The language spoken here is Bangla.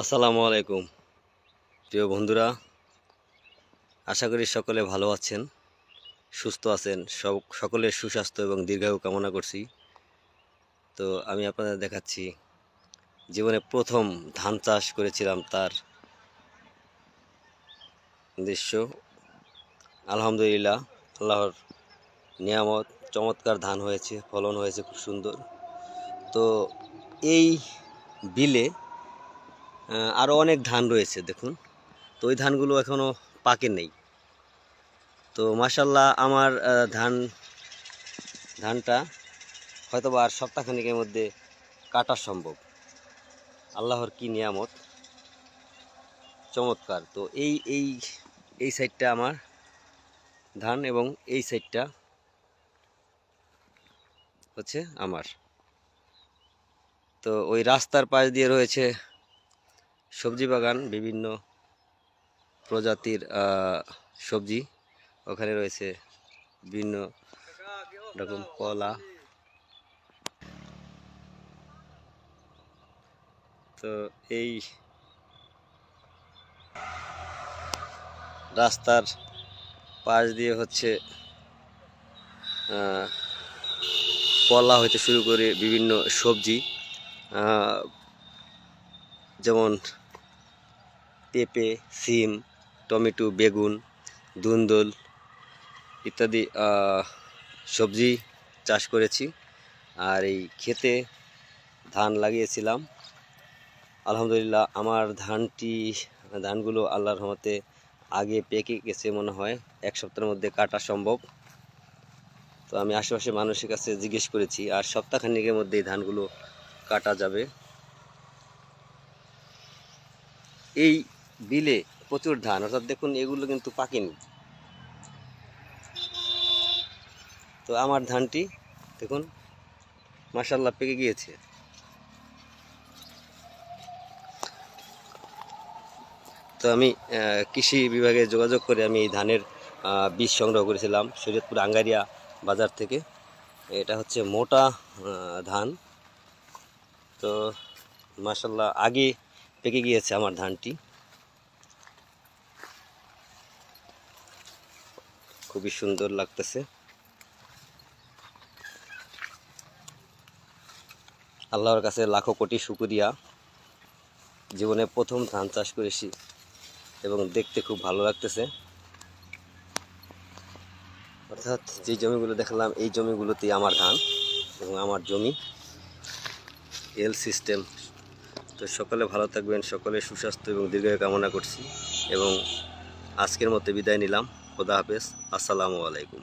আসসালামু আলাইকুম প্রিয় বন্ধুরা, আশা করি সকলে ভালো আছেন, সুস্থ আছেন। সকলের সুস্বাস্থ্য এবং দীর্ঘায়ু কামনা করছি। তো আমি আপনাদের দেখাচ্ছি জীবনে প্রথম ধান চাষ করেছিলাম তার দৃশ্য। আলহামদুলিল্লাহ, আল্লাহর নিয়ামত, চমৎকার ধান হয়েছে, ফলন হয়েছে খুব সুন্দর। তো এই বিলে আরও অনেক ধান রয়েছে, দেখুন। তো ওই ধানগুলো এখনও পাকে নেই। তো মাশাল্লাহ, আমার ধানটা হয়তোবা আর সপ্তাহখানিকের মধ্যে কাটা সম্ভব। আল্লাহর কি নিয়ামত, চমৎকার। তো এই সাইডটা আমার ধান এবং এই সাইডটা হচ্ছে আমার। তো ওই রাস্তার পাশ দিয়ে রয়েছে সবজি বাগান, বিভিন্ন প্রজাতির সবজি। ওখানে রয়েছে বিভিন্ন রকম কলা। তো এই রাস্তার পাশ দিয়ে হচ্ছে কলা হইতে শুরু করে বিভিন্ন সবজি, যেমন পেঁপে, সিম, টমেটো, বেগুন, ধুন্দুল ইত্যাদি সবজি চাষ করেছি। আর এই ক্ষেতে ধান লাগিয়েছিলাম। আলহামদুলিল্লাহ, আমার ধানগুলো আল্লাহর রহমতে আগে পেকে গেছে, মনে হয় 1 সপ্তাহের মধ্যে কাটা সম্ভব। তো আমি আশেপাশে মানুষের কাছে জিজ্ঞেস করেছি, আর সপ্তাহখানেকের মধ্যে এই ধানগুলো কাটা যাবে। এই বিলে প্রচুর ধান, অর্থাৎ দেখুন এগুলো কিন্তু পাকেনি। তো আমার ধানটি দেখুন মাশাআল্লাহ পেকে গিয়েছে। তো আমি কৃষি বিভাগে যোগাযোগ করে আমি এই ধানের বীজ সংগ্রহ করেছিলাম শরীয়তপুর আঙ্গারিয়া বাজার থেকে। এটা হচ্ছে মোটা ধান। তো মাশাআল্লাহ আগে পেকে গিয়েছে আমার ধানটি, খুবই সুন্দর লাগতেছে। আল্লাহর কাছে লাখো কোটি শুকরিয়া। জীবনে প্রথম ধান চাষ করেছি এবং দেখতে খুব ভালো লাগতেছে। অর্থাৎ যে জমিগুলো দেখলাম এই জমিগুলোতেই আমার ধান এবং আমার জমি এল সিস্টেম। তো সকলে ভালো থাকবেন, সকলে সুস্বাস্থ্য এবং দীর্ঘায়ু কামনা করছি এবং আজকের মতো বিদায় নিলাম। খোদা হাফেজ, আসসালামু আলাইকুম।